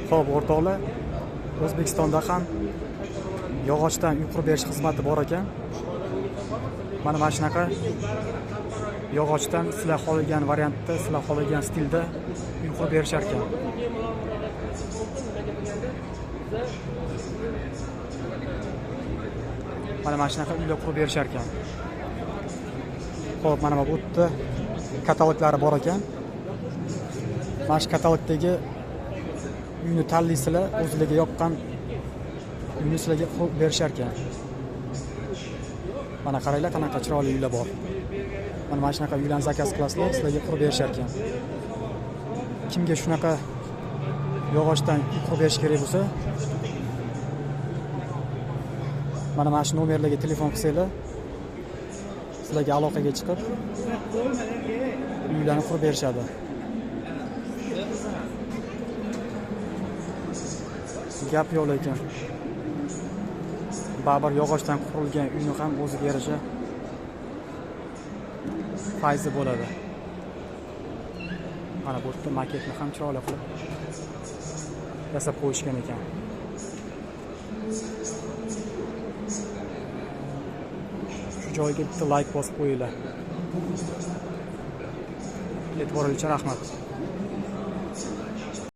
Xo'p, o'rtoqlar, O'zbekistonda ham yog'ochdan uy qurib berish xizmati bor ekan. Mana shunaqa yog'ochdan sizlar xohlagan variantda, sizlar xohlagan stilda uy qurib berishar ekan. Mana shunaqa uylar qurib berishar ekan. Xo'p, mana bu yerda kataloglari bor ekan. Mana shu katalogdagi uyni tanlaysizlar, o'zingizga yoqqan uyni sizlarga qurib berishar ekan. Mana qaranglar, qanaqa chiroyli uylar bor. Mana shunaqa uylarni zakaz qilasizlar, sizlarga qurib berishar ekan. Kimga shunaqa yog'ochdan uy qurib berish kerak bo'lsa, mana shu nomerlarga telefon qilsanglar, sizlarga aloqaga chiqib uylarni qurib berishadi. Gap yo'q ekan. Baribir yog'ochdan qurilgan uyni ham o'ziga yarasha fayzi bo'ladi. Mana bu yerda maketni ham chiroyli qilib yasab qo'yishgan ekan. Shu joyga bitta like bosib qo'yinglar. E'tiboringiz uchun rahmat.